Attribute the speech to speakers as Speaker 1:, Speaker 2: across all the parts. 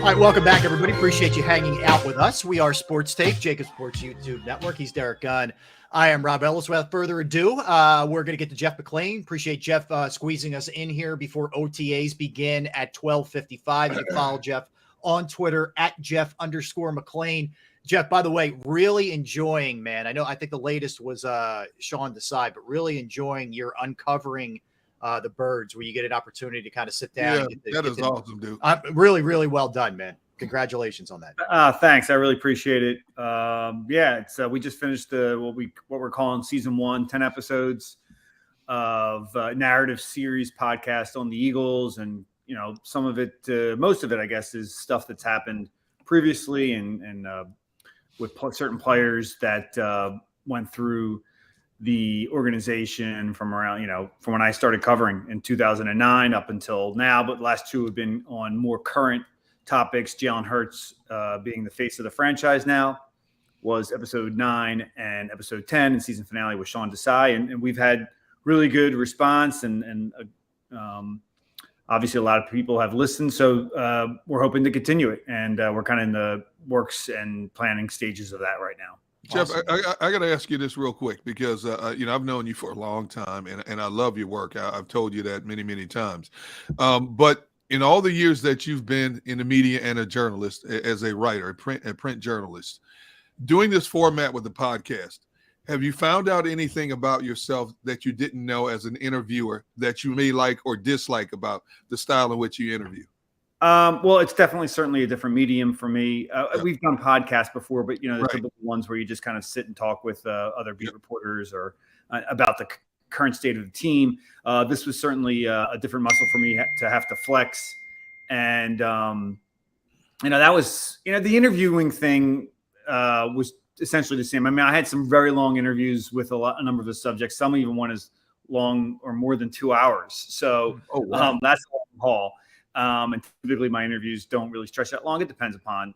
Speaker 1: All right, welcome back, everybody. Appreciate you hanging out with us. We are Sports Take, JAKIB Sports YouTube Network. He's Derek Gunn. I am Rob Ellis. Without further ado, we're going to get to Jeff McLane. Appreciate Jeff squeezing us in here before OTAs begin at 12:55. You can follow Jeff on Twitter at Jeff_McLane. Jeff, by the way, really enjoying, man. I think the latest was Sean Desai, but really enjoying your uncovering the birds, where you get an opportunity to kind of sit down.
Speaker 2: Yeah, that is awesome, dude.
Speaker 1: Really, really well done, man. Congratulations on that.
Speaker 3: Thanks. I really appreciate it. It's we just finished what we're calling season 1, 10 episodes of narrative series podcast on the Eagles, and some of it, most of it, I guess, is stuff that's happened previously, and with certain players that went through the organization from around, from when I started covering in 2009 up until now. But the last two have been on more current topics. Jalen Hurts being the face of the franchise now was episode 9, and episode 10 and season finale was Sean Desai. And we've had really good response, and obviously a lot of people have listened. So we're hoping to continue it. And we're kind of in the works and planning stages of that right now.
Speaker 2: Jeff, awesome. I got to ask you this real quick, because, I've known you for a long time, and I love your work. I've told you that many, many times. But in all the years that you've been in the media and a journalist, as a writer, a print journalist, doing this format with the podcast, have you found out anything about yourself that you didn't know as an interviewer that you may like or dislike about the style in which you interview?
Speaker 3: Well, it's definitely certainly a different medium for me. We've done podcasts before, but the typical ones where you just kind of sit and talk with other beat reporters or about the current state of the team. This was certainly a different muscle for me to have to flex. And, that was, the interviewing thing was essentially the same. I mean, I had some very long interviews with a number of the subjects. Some even went as long or more than 2 hours. So that's a long haul. And typically my interviews don't really stretch that long. It depends upon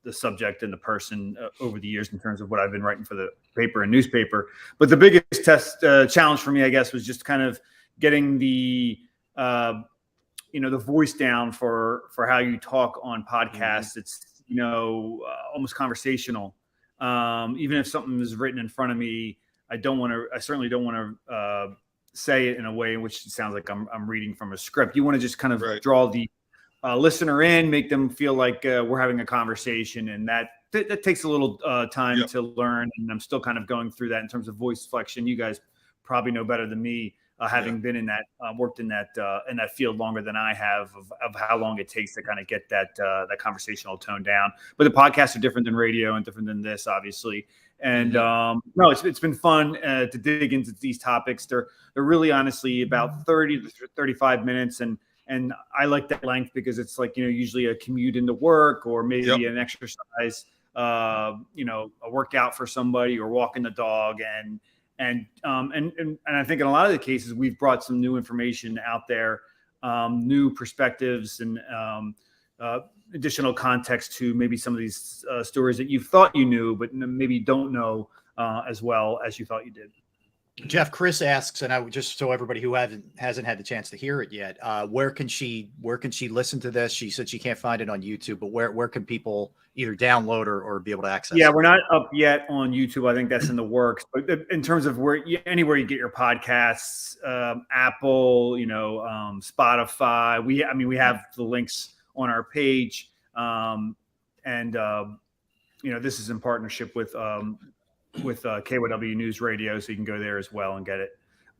Speaker 3: the subject and the person over the years in terms of what I've been writing for the paper and newspaper. But the biggest challenge for me, I guess, was just kind of getting the the voice down for how you talk on podcasts. It's almost conversational. Even if something is written in front of me, I certainly don't want to say it in a way in which it sounds like I'm reading from a script. You want to just kind of draw the listener in, make them feel like we're having a conversation, and that takes a little time to learn. And I'm still kind of going through that in terms of voice flexion. You guys probably know better than me, having been in that, worked in that field longer than I have, of how long it takes to kind of get that conversational tone down. But the podcasts are different than radio and different than this, obviously. And no, it's been fun to dig into these topics. They're really honestly about 30 to 35 minutes, and I like that length because it's like usually a commute into work, or maybe an exercise, a workout for somebody, or walking the dog, and I think in a lot of the cases we've brought some new information out there, new perspectives, and additional context to maybe some of these stories that you thought you knew, but maybe don't know as well as you thought you did.
Speaker 1: Jeff, Chris asks, and I just so everybody who hasn't had the chance to hear it yet, where can she listen to this? She said she can't find it on YouTube, but where can people either download or be able to access it?
Speaker 3: We're not up yet on YouTube. I think that's in the works. But in terms of anywhere you get your podcasts, Apple, Spotify, we have the links on our page, this is in partnership with KYW News Radio, so you can go there as well and get it.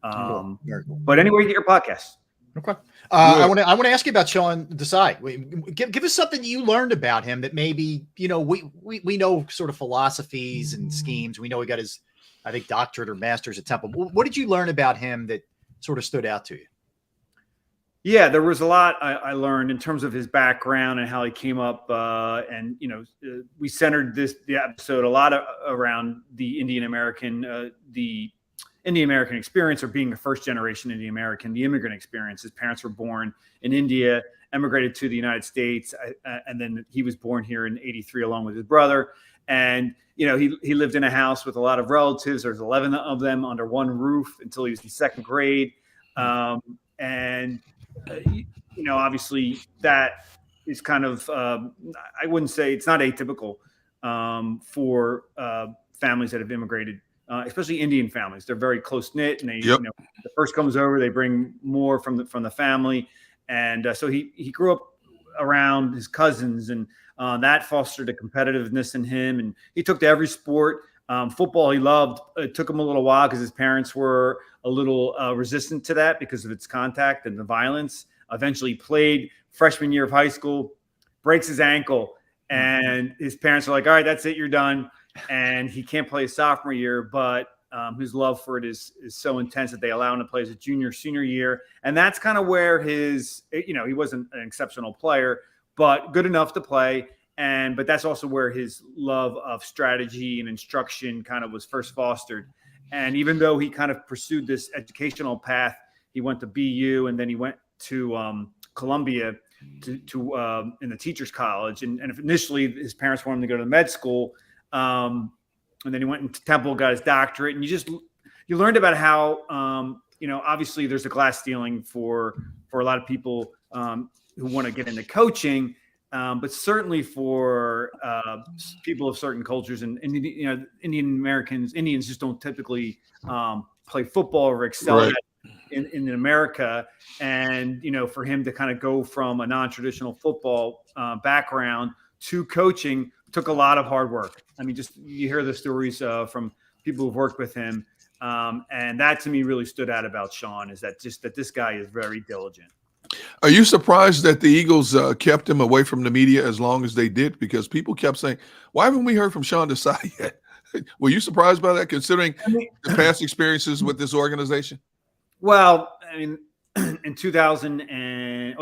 Speaker 1: Cool.
Speaker 3: But anywhere you get your podcasts.
Speaker 1: Okay. I want to ask you about Sean Desai. Give us something you learned about him that maybe we know sort of philosophies and schemes. We know he got his, I think, doctorate or master's at Temple. What did you learn about him that sort of stood out to you?
Speaker 3: Yeah, there was a lot I learned in terms of his background and how he came up. We centered the episode a lot around the Indian American experience, or being a first generation Indian American, the immigrant experience. His parents were born in India, emigrated to the United States, and then he was born here in '83 along with his brother. And he lived in a house with a lot of relatives. There's 11 of them under one roof until he was in second grade. Obviously that is kind of I wouldn't say it's not atypical for families that have immigrated, especially Indian families. They're very close knit, and they the first comes over, they bring more from the family, and so he grew up around his cousins, and that fostered a competitiveness in him, and he took to every sport. Football he loved. It took him a little while because his parents were a little resistant to that because of its contact and the violence. Eventually played freshman year of high school, breaks his ankle, and his parents are like, all right, that's it, you're done. And he can't play his sophomore year, but his love for it is so intense that they allow him to play as a junior, senior year. And that's kind of where his, he wasn't an exceptional player, but good enough to play. But that's also where his love of strategy and instruction kind of was first fostered. And even though he kind of pursued this educational path, he went to BU, and then he went to Columbia to in the teacher's college. And initially his parents wanted him to go to med school. And then he went into Temple, got his doctorate. And you learned about how, obviously there's a glass ceiling for a lot of people who want to get into coaching. But certainly for people of certain cultures and Indians just don't typically play football or excel at in America. And, for him to kind of go from a non-traditional football background to coaching took a lot of hard work. I mean, just you hear the stories from people who've worked with him. And that to me really stood out about Sean, is that this guy is very diligent.
Speaker 2: Are you surprised that the Eagles kept him away from the media as long as they did? Because people kept saying, why haven't we heard from Sean Desai yet? Were you surprised by that, considering the past experiences with this organization?
Speaker 3: Well, I mean, in 2000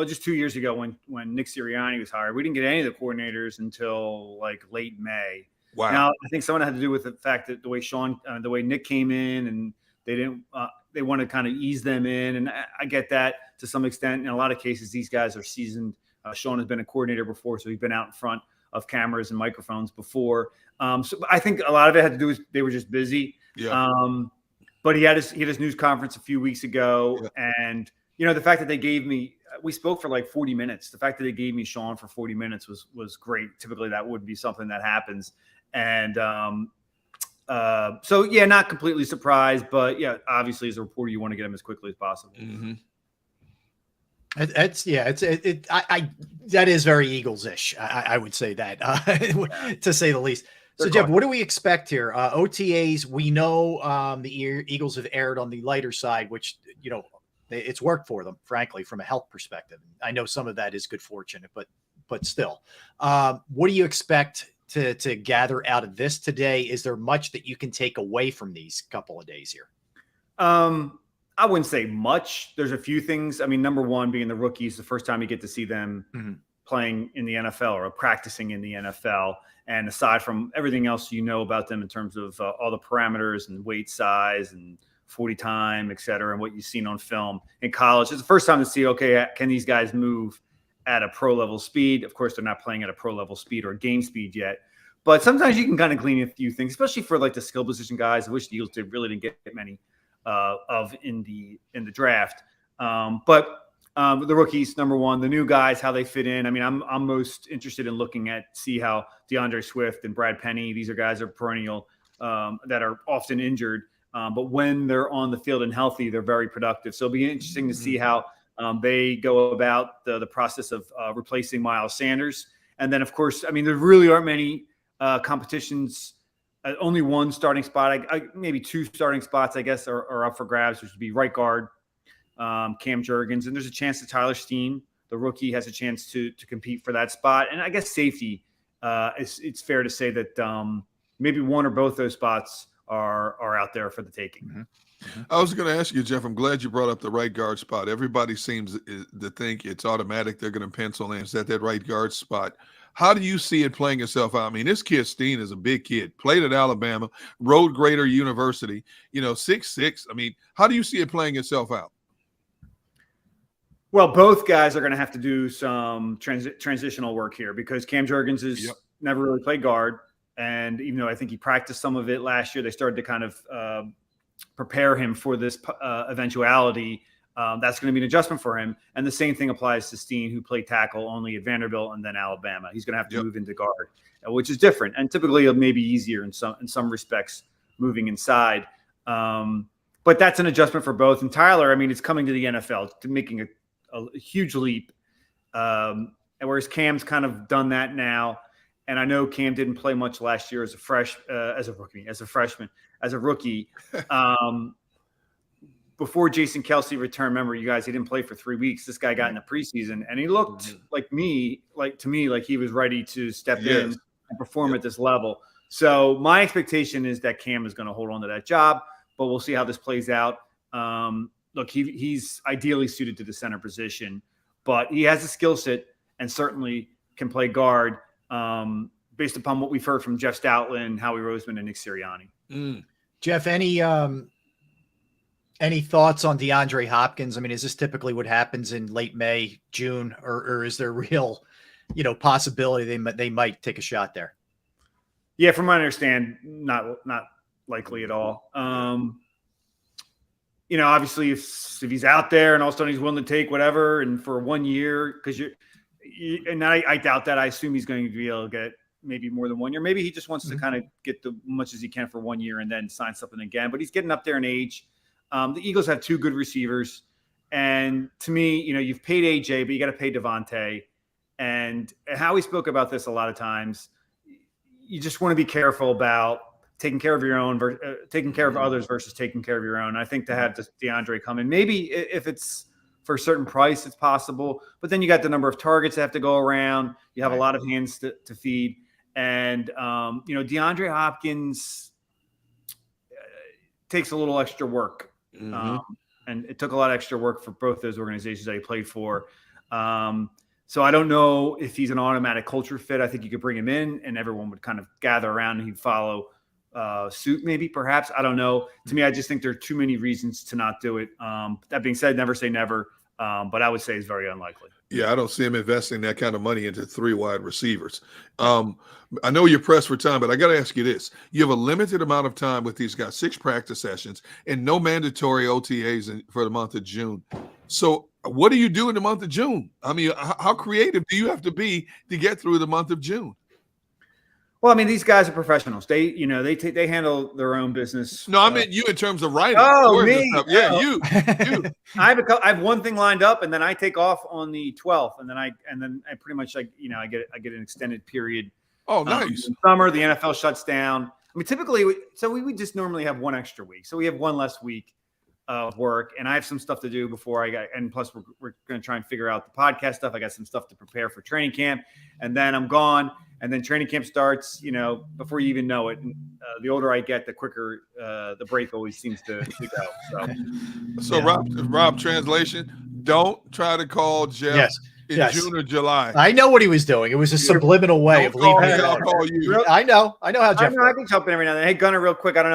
Speaker 3: just 2 years ago when Nick Sirianni was hired, we didn't get any of the coordinators until like late May.
Speaker 2: Wow.
Speaker 3: Now, I think some of it had to do with the fact that the way Nick came in, and they didn't they want to kind of ease them in. And I get that to some extent. In a lot of cases, these guys are seasoned. Sean has been a coordinator before, so he's been out in front of cameras and microphones before. So I think a lot of it had to do with they were just busy.
Speaker 2: Yeah.
Speaker 3: But he had his news conference a few weeks ago. Yeah. And, the fact that they gave me – we spoke for like 40 minutes. The fact that they gave me Sean for 40 minutes was great. Typically, that wouldn't be something that happens. And so, yeah, not completely surprised. But, yeah, obviously, as a reporter, you want to get him as quickly as possible.
Speaker 2: Mm-hmm.
Speaker 1: That is very Eagles-ish. I would say that, to say the least. So, Jeff, what do we expect here? OTAs, we know the Eagles have erred on the lighter side, which, it's worked for them, frankly, from a health perspective. I know some of that is good fortune, but still. What do you expect to gather out of this today? Is there much that you can take away from these couple of days here?
Speaker 3: I wouldn't say much. There's a few things. I mean, number one being the rookies, the first time you get to see them playing in the NFL or practicing in the NFL. And aside from everything else about them in terms of all the parameters and weight size and 40 time, et cetera, and what you've seen on film in college, it's the first time to see, okay, can these guys move at a pro level speed? Of course, they're not playing at a pro level speed or game speed yet. But sometimes you can kind of glean a few things, especially for like the skill position guys. I wish the Eagles really didn't get many of in the draft. But the rookies, number one, the new guys, how they fit in. I mean, I'm most interested in looking at see how DeAndre Swift and Brad Penny, these are guys that are perennial, that are often injured. But when they're on the field and healthy, they're very productive. So it'll be interesting to see how they go about the process of replacing Miles Sanders. And then, of course, I mean, there really aren't many competitions. Only one starting spot, maybe two starting spots, I guess, are up for grabs, which would be right guard, Cam Jurgens. And there's a chance that Tyler Steen, the rookie, has a chance to compete for that spot. And I guess safety, it's fair to say that maybe one or both those spots are out there for the taking.
Speaker 2: Mm-hmm. I was going to ask you, Jeff, I'm glad you brought up the right guard spot. Everybody seems to think it's automatic. They're going to pencil in that right guard spot. How do you see it playing itself out? I mean, this kid Steen is a big kid, played at Alabama, Road Grader University, 6'6". I mean, how do you see it playing itself out?
Speaker 3: Well, both guys are going to have to do some transitional work here because Cam Jurgens has never really played guard. And even though I think he practiced some of it last year, they started to kind of prepare him for this eventuality That's going to be an adjustment for him. And the same thing applies to Steen, who played tackle only at Vanderbilt and then Alabama. He's going to have to move into guard, which is different and typically maybe easier in some respects moving inside. But that's an adjustment for both. And Tyler, I mean, it's coming to the NFL, to making a huge leap. Whereas Cam's kind of done that now. And I know Cam didn't play much last year as a rookie. Before Jason Kelsey returned, remember, you guys, he didn't play for 3 weeks. This guy got in the preseason, and he looked like he was ready to step in and perform at this level. So my expectation is that Cam is going to hold on to that job, but we'll see how this plays out. Look, he's ideally suited to the center position, but he has a skill set and certainly can play guard based upon what we've heard from Jeff Stoutland, Howie Roseman, and Nick Sirianni.
Speaker 1: Jeff, any thoughts on DeAndre Hopkins? I mean, is this typically what happens in late May, June, or is there real, possibility they might take a shot there?
Speaker 3: Yeah, from what I understand, not likely at all. Obviously, if he's out there and all of a sudden he's willing to take whatever, and for 1 year, because I doubt that. I assume he's going to be able to get maybe more than 1 year. Maybe he just wants to kind of get the much as he can for 1 year and then sign something again. But he's getting up there in age. The Eagles have two good receivers. And to me, you've paid AJ, but you got to pay Devontae. And Howie spoke about this a lot of times. You just want to be careful about taking care of your own, taking care of others versus taking care of your own. I think to have DeAndre come in, maybe if it's for a certain price, it's possible. But then you got the number of targets that have to go around. You have a lot of hands to feed. And, DeAndre Hopkins takes a little extra work. And it took a lot of extra work for both those organizations that he played for. So I don't know if he's an automatic culture fit. I think you could bring him in and everyone would kind of gather around and he'd follow suit, maybe, perhaps. I don't know. To me, I just think there are too many reasons to not do it. That being said, never say never. But I would say it's very unlikely.
Speaker 2: Yeah, I don't see him investing that kind of money into 3 wide receivers. I know you're pressed for time, but I got to ask you this. You have a limited amount of time with these guys, 6 practice sessions, and no mandatory OTAs for the month of June. So what do you do in the month of June? I mean, how creative do you have to be to get through the month of June?
Speaker 3: Well, I mean, these guys are professionals. They handle their own business.
Speaker 2: No, I meant you in terms of writing.
Speaker 3: Oh, me?
Speaker 2: Yeah, you.
Speaker 3: I have one thing lined up, and then I take off on the 12th, and then I pretty much I get an extended period.
Speaker 2: Oh, nice.
Speaker 3: In summer, the NFL shuts down. I mean, typically, we just normally have one extra week, so we have one less week of work, and I have some stuff to do before and plus we're going to try and figure out the podcast stuff. I got some stuff to prepare for training camp, and then I'm gone. And then training camp starts, before you even know it. And, the older I get, the quicker the break always seems to go.
Speaker 2: So Rob, translation, don't try to call Jeff in June or July.
Speaker 1: I know what he was doing. It was a subliminal way of leaving it.
Speaker 2: I'll call you.
Speaker 1: I know how Jeff.
Speaker 3: I can jump in every now and then. Hey, Gunnar, real quick. I don't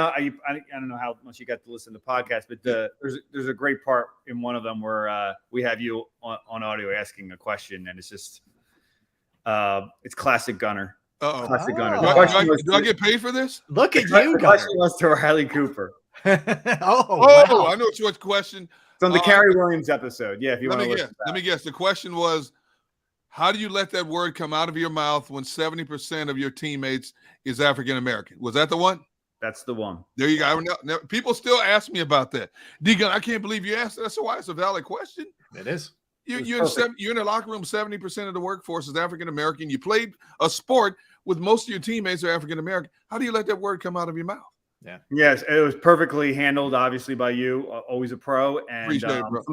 Speaker 3: know how much you got to listen to podcasts, but there's a great part in one of them where we have you on audio asking a question, and it's just it's classic Gunnar. Classic Gunnar.
Speaker 2: Do I get paid for this?
Speaker 1: Look at you,
Speaker 3: Gunnar. The question was to Riley Cooper.
Speaker 1: Wow.
Speaker 2: I know what question.
Speaker 3: It's on the Carrie Williams episode. Yeah, if you want to listen.
Speaker 2: Let me guess. The question was, how do you let that word come out of your mouth when 70% of your teammates is African American? Was that the one?
Speaker 3: That's the one.
Speaker 2: There you go. Now, people still ask me about that. D-Gun, I can't believe you asked that. So why? It's a valid question.
Speaker 1: It is.
Speaker 2: You're in the locker room. 70% of the workforce is African American. You played a sport with most of your teammates are African American. How do you let that word come out of your mouth?
Speaker 1: Yeah.
Speaker 3: Yes, it was perfectly handled, obviously, by you. Always a pro, and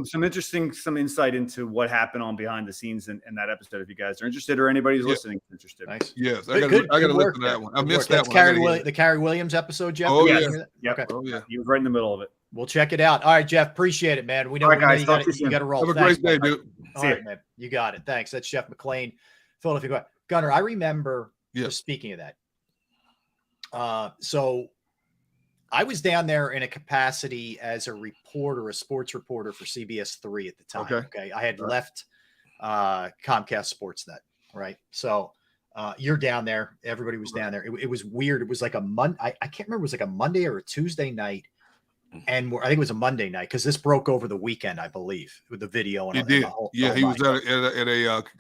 Speaker 3: some insight into what happened on behind the scenes in that episode. If you guys are interested, or anybody who's listening is interested.
Speaker 1: Nice.
Speaker 2: Yes, I got to listen to that one. I missed that one.
Speaker 1: The Carrie Williams episode, Jeff.
Speaker 2: Oh yeah.
Speaker 3: Yep.
Speaker 1: Okay.
Speaker 2: Oh yeah.
Speaker 3: He was right in the middle of it.
Speaker 1: We'll check it out. All right, Jeff. Appreciate it, man. We know,
Speaker 3: guys,
Speaker 1: you got to roll.
Speaker 2: Have a great day, dude.
Speaker 1: All right, man. You got it. Thanks. That's Jeff McLane, Philadelphia. Gunnar, I remember just speaking of that. So I was down there in a capacity as a sports reporter for CBS 3 at the time. Okay. I had left Comcast Sportsnet. Right. So you're down there. Everybody was down there. It was weird. It was like a Monday. I can't remember. It was like a Monday or a Tuesday night. and I think it was a Monday night because this broke over the weekend, I believe, with the video and,
Speaker 2: It did.
Speaker 1: the whole,
Speaker 2: yeah,
Speaker 1: the
Speaker 2: he was
Speaker 1: night.
Speaker 2: at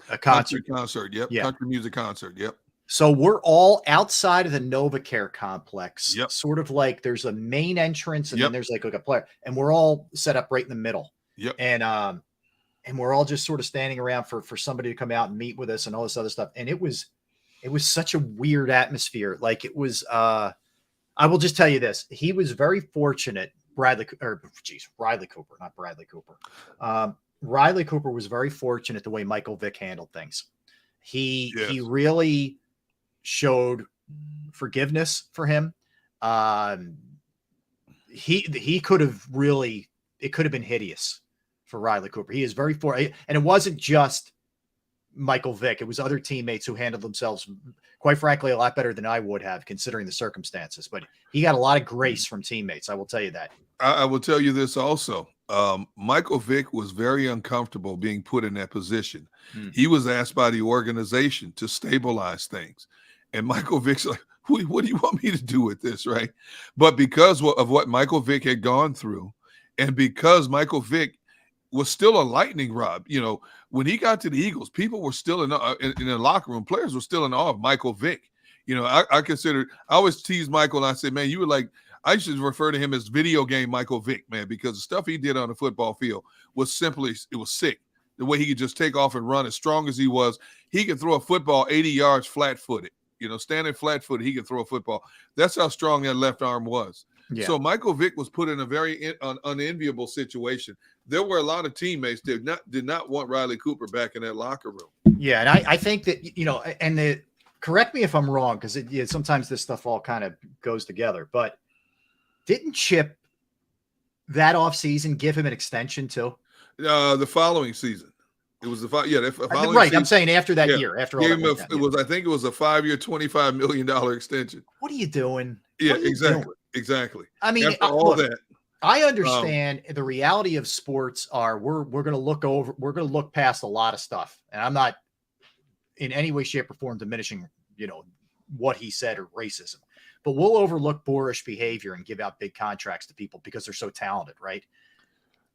Speaker 2: a
Speaker 1: concert.
Speaker 2: concert. Yep.
Speaker 1: Yeah.
Speaker 2: Country music concert. Yep.
Speaker 1: So we're all outside of the NovaCare complex,
Speaker 2: Yep.
Speaker 1: sort of like there's a main entrance and
Speaker 2: Yep.
Speaker 1: then there's like a player, and we're all set up right in the middle.
Speaker 2: Yep.
Speaker 1: And we're all just sort of standing around for somebody to come out and meet with us and all this other stuff. And it was such a weird atmosphere. Like it was, I will just tell you this. He was very fortunate. Riley Cooper, not Bradley Cooper. Riley Cooper was very fortunate the way Michael Vick handled things. He really showed forgiveness for him. He could have really, it could have been hideous for Riley Cooper. He is very and it wasn't just Michael Vick. It was other teammates who handled themselves, quite frankly, a lot better than I would have considering the circumstances, but he got a lot of grace from teammates. I will tell you that.
Speaker 2: I will tell you this also. Michael Vick was very uncomfortable being put in that position. He was asked by the organization to stabilize things. And Michael Vick's like, what do you want me to do with this, right? But because of what Michael Vick had gone through, and because Michael Vick was still a lightning rod, you know, when he got to the Eagles, people were still in the locker room. Players were still in awe of Michael Vick. You know, I always tease Michael and I say, man, you were like, I used to refer to him as video game Michael Vick, man, because the stuff he did on the football field was simply, it was sick. The way he could just take off and run as strong as he was. He could throw a football 80 yards flat-footed. You know, standing flat-footed, he could throw a football. That's how strong that left arm was. Yeah. So Michael Vick was put in a very unenviable situation. There were a lot of teammates that did not want Riley Cooper back in that locker room.
Speaker 1: Yeah, and I think that, you know, and correct me if I'm wrong, because sometimes this stuff all kind of goes together, but didn't Chip that offseason give him an extension too?
Speaker 2: The following season. It was the following
Speaker 1: right.
Speaker 2: season.
Speaker 1: I'm saying after that year, after all that
Speaker 2: I think it was a 5-year, $25 million extension.
Speaker 1: What are you doing?
Speaker 2: Yeah, exactly.
Speaker 1: I mean,
Speaker 2: after all that.
Speaker 1: I understand the reality of sports are we're going to look past a lot of stuff, and I'm not in any way, shape, or form diminishing, you know, what he said or racism, but we'll overlook boorish behavior and give out big contracts to people because they're so talented, right?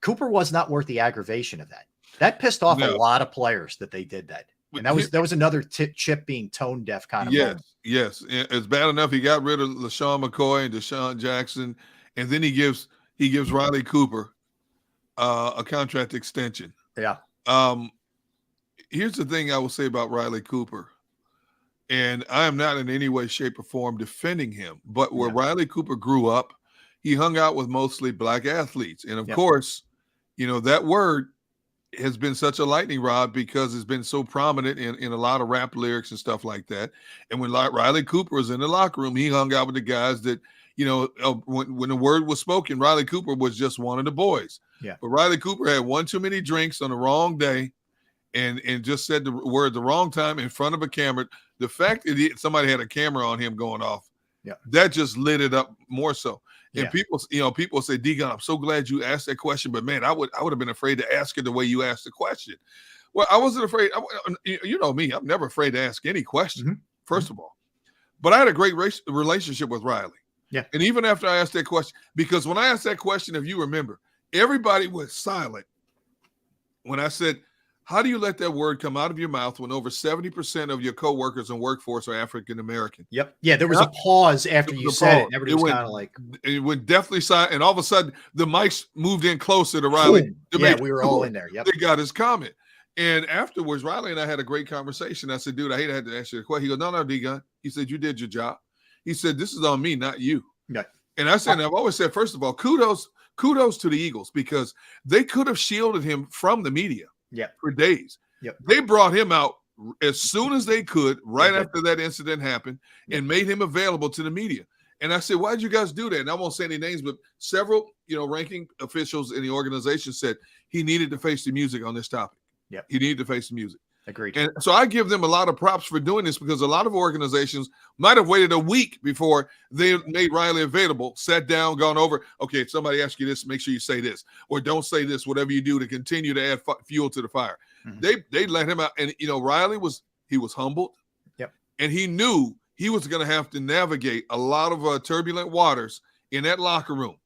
Speaker 1: Cooper was not worth the aggravation of that. That pissed off a lot of players that they did that. And that was another Chip being tone deaf kind of moment.
Speaker 2: Yes. It's bad enough he got rid of LaShawn McCoy and Deshaun Jackson, and then he gives Riley Cooper a contract extension.
Speaker 1: Yeah.
Speaker 2: Here's the thing I will say about Riley Cooper, and I am not in any way, shape, or form defending him, but where Riley Cooper grew up, he hung out with mostly black athletes. And, of course, you know, that word has been such a lightning rod because it's been so prominent in a lot of rap lyrics and stuff like that. And when Riley Cooper was in the locker room, he hung out with the guys that, you know, when the word was spoken, Riley Cooper was just one of the boys.
Speaker 1: Yeah.
Speaker 2: But Riley Cooper had one too many drinks on the wrong day and just said the word the wrong time in front of a camera. The fact that somebody had a camera on him going off, that just lit it up more so. And people say, Degon, I'm so glad you asked that question, but man, I would have been afraid to ask it the way you asked the question. Well, I wasn't afraid. You know me, I'm never afraid to ask any question, first of all. But I had a great relationship with Riley.
Speaker 1: Yeah.
Speaker 2: And even after I asked that question, because when I asked that question, if you remember, everybody was silent when I said, how do you let that word come out of your mouth when over 70% of your coworkers and workforce are African-American?
Speaker 1: Yep. Yeah, there was a pause after you said it. Everybody was kind of like...
Speaker 2: It went definitely silent, and all of a sudden, the mics moved in closer to Riley.
Speaker 1: We were all in there. Yep.
Speaker 2: They got his comment. And afterwards, Riley and I had a great conversation. I said, dude, I hate to have to ask you a question. He goes, no, D-Gun. He said, you did your job. He said, this is on me, not you.
Speaker 1: Yeah.
Speaker 2: And I said, and I've always said, first of all, kudos to the Eagles because they could have shielded him from the media. For days. They brought him out as soon as they could, right after that incident happened, and made him available to the media. And I said, why did you guys do that? And I won't say any names, but several, you know, ranking officials in the organization said he needed to face the music on this topic. He needed to face the music.
Speaker 1: Agreed.
Speaker 2: And so I give them a lot of props for doing this because a lot of organizations might have waited a week before they made Riley available, sat down, gone over, okay, if somebody asks you this, make sure you say this, or don't say this, whatever you do to continue to add fuel to the fire. They let him out. And, you know, Riley was humbled. And he knew he was going to have to navigate a lot of turbulent waters in that locker room.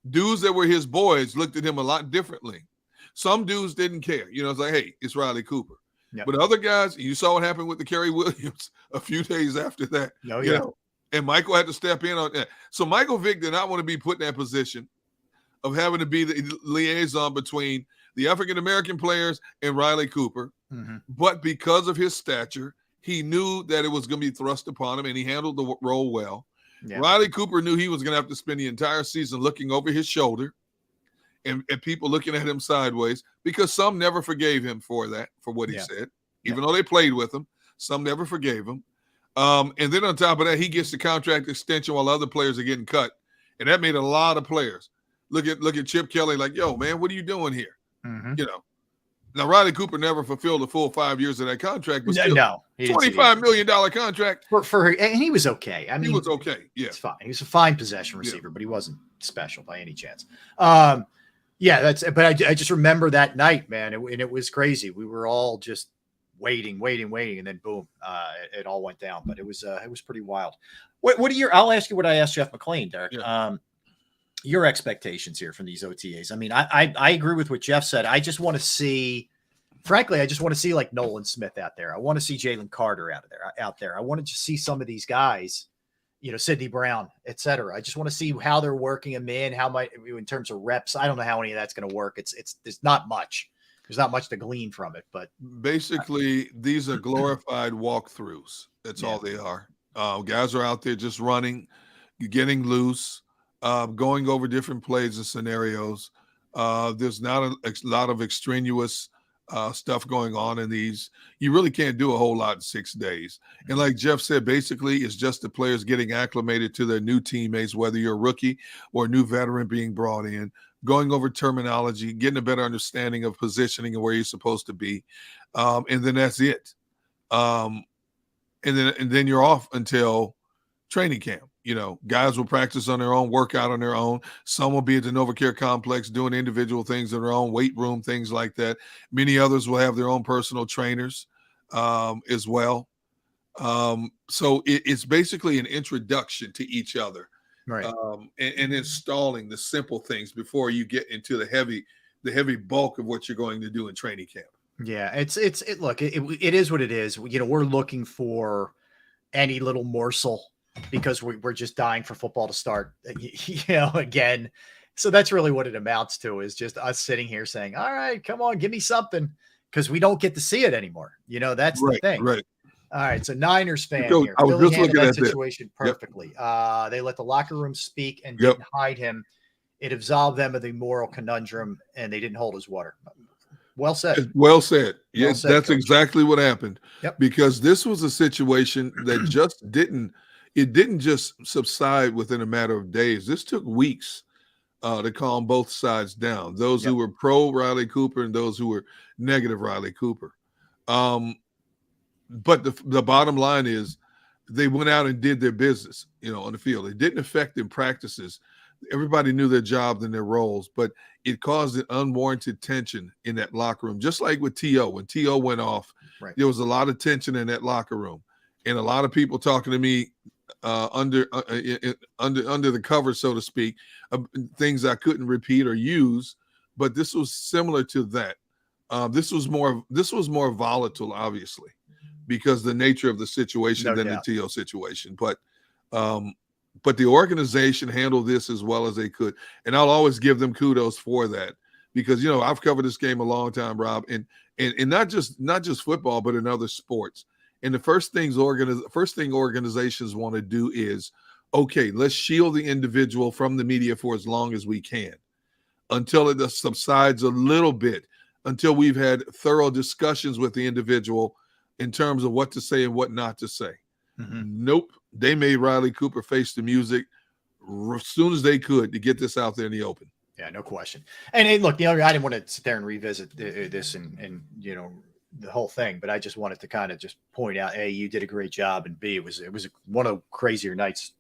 Speaker 2: Dudes that were his boys looked at him a lot differently. Some dudes didn't care. It's like, hey, it's Riley Cooper.
Speaker 1: Yep.
Speaker 2: But other guys, you saw what happened with the Kerry Williams a few days after that.
Speaker 1: Oh, yeah.
Speaker 2: And Michael had to step in on that. So Michael Vick did not want to be put in that position of having to be the liaison between the African-American players and Riley Cooper.
Speaker 1: Mm-hmm.
Speaker 2: But because of his stature, he knew that it was going to be thrust upon him, and he handled the role well. Yeah. Riley Cooper knew he was going to have to spend the entire season looking over his shoulder and people looking at him sideways, because some never forgave him for what he said, even though they played with him. Some never forgave him. And then on top of that, he gets the contract extension while other players are getting cut. And that made a lot of players look at Chip Kelly like, yo, man, what are you doing here?
Speaker 1: Mm-hmm.
Speaker 2: Now, Riley Cooper never fulfilled the full 5 years of that contract, but still,
Speaker 1: no,
Speaker 2: $25 million contract.
Speaker 1: And he was okay. I mean,
Speaker 2: he was okay. Yeah.
Speaker 1: It's fine. He was a fine possession receiver, but he wasn't special by any chance. But I just remember that night, man. And it was crazy. We were all just waiting. And then boom, it all went down, but it was pretty wild. I'll ask you what I asked Jeff McLane, Derek.
Speaker 2: Yeah.
Speaker 1: Your expectations here from these OTAs. I mean, I agree with what Jeff said. I just want to see, frankly, like Nolan Smith out there. I want to see Jalen Carter out there. I want to see some of these guys, Sidney Brown, et cetera. I just want to see how they're working them in, in terms of reps. I don't know how any of that's going to work. There's not much. There's not much to glean from it, but
Speaker 2: basically these are glorified walkthroughs. That's all they are. Guys are out there just running, getting loose, going over different plays and scenarios. There's not a lot of extraneous stuff going on in these. You really can't do a whole lot in 6 days. And like Jeff said, basically it's just the players getting acclimated to their new teammates, whether you're a rookie or a new veteran being brought in, going over terminology, getting a better understanding of positioning and where you're supposed to be. And then that's it. And then you're off until training camp. Guys will practice on their own, work out on their own. Some will be at the NovaCare complex doing individual things in their own weight room, things like that. Many others will have their own personal trainers as well. So it's basically an introduction to each other,
Speaker 1: right?
Speaker 2: And installing the simple things before you get into the heavy bulk of what you're going to do in training camp.
Speaker 1: Yeah, look, it is what it is. We're looking for any little morsel, because we're just dying for football to start, again. So that's really what it amounts to, is just us sitting here saying, all right, come on, give me something, because we don't get to see it anymore. That's the thing.
Speaker 2: Right.
Speaker 1: All right. So Niners fan here.
Speaker 2: I was
Speaker 1: Philly
Speaker 2: just looking
Speaker 1: handled
Speaker 2: at
Speaker 1: that situation perfectly.
Speaker 2: Yep.
Speaker 1: They let the locker room speak and didn't hide him. It absolved them of the moral conundrum, and they didn't hold his water. Well said.
Speaker 2: Well said. Yes, that's
Speaker 1: Coach.
Speaker 2: exactly what happened.
Speaker 1: Yep.
Speaker 2: Because this was a situation that just didn't just subside within a matter of days. This took weeks to calm both sides down. Those who were pro Riley Cooper and those who were negative Riley Cooper. But the bottom line is they went out and did their business, on the field. It didn't affect in practices. Everybody knew their jobs and their roles, but it caused an unwarranted tension in that locker room. Just like with T.O. When T.O. went off, there was a lot of tension in that locker room. And a lot of people talking to me under the cover, so to speak, things I couldn't repeat or use. But this was similar to that. This was more volatile, obviously, because the nature of the situation than the T.O. situation. But the organization handled this as well as they could, and I'll always give them kudos for that, because I've covered this game a long time, Rob, and not just football, but in other sports. And the first thing organizations want to do is, okay, let's shield the individual from the media for as long as we can, until it subsides a little bit, until we've had thorough discussions with the individual in terms of what to say and what not to say. Mm-hmm. Nope. They made Riley Cooper face the music as soon as they could to get this out there in the open.
Speaker 1: Yeah, no question. And look, I didn't want to sit there and revisit this and the whole thing, but I just wanted to kind of just point out, A, you did a great job, and B, it was one of crazier nights.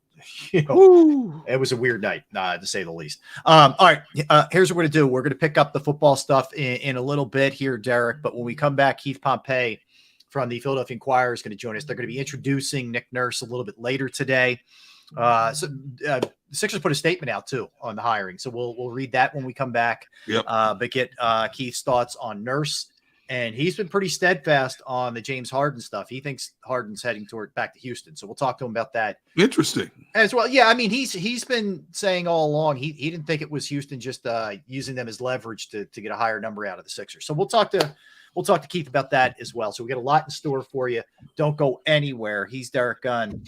Speaker 1: It was a weird night, to say the least. All right, here's what we're going to do. We're going to pick up the football stuff in a little bit here, Derek, but when we come back, Keith Pompey from the Philadelphia Inquirer is going to join us. They're going to be introducing Nick Nurse a little bit later today. Sixers put a statement out too on the hiring, so we'll read that when we come back.
Speaker 2: Yep.
Speaker 1: But get Keith's thoughts on Nurse, and he's been pretty steadfast on the James Harden stuff. He thinks Harden's heading back to Houston, so we'll talk to him about that.
Speaker 2: Interesting
Speaker 1: as well. Yeah, I mean he's been saying all along he didn't think it was Houston just using them as leverage to get a higher number out of the Sixers. So we'll talk to Keith about that as well. So we got a lot in store for you. Don't go anywhere. He's Derek Gunn.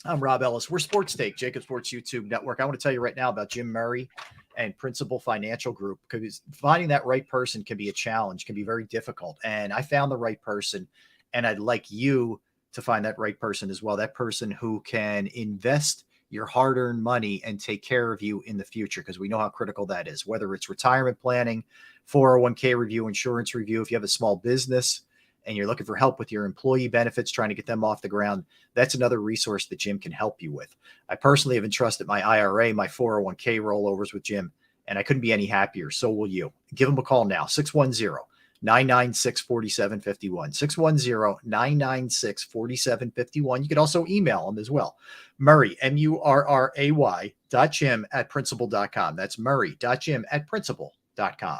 Speaker 1: I'm Rob Ellis. We're Sports Take, JAKIB Sports YouTube Network. I want to tell you right now about Jim Murray and Principal Financial Group, because finding that right person can be a challenge, can be very difficult. And I found the right person, and I'd like you to find that right person as well, that person who can invest your hard-earned money and take care of you in the future, because we know how critical that is, whether it's retirement planning, 401k review, insurance review. If you have a small business and you're looking for help with your employee benefits, trying to get them off the ground, that's another resource that Jim can help you with. I personally have entrusted my IRA, my 401k rollovers with Jim, and I couldn't be any happier. So will you. Give him a call now, 610-996-4751, 610-996-4751. You can also email him as well. Murray, MURRAY.Jim@principal.com. That's Murray.Jim@principal.com.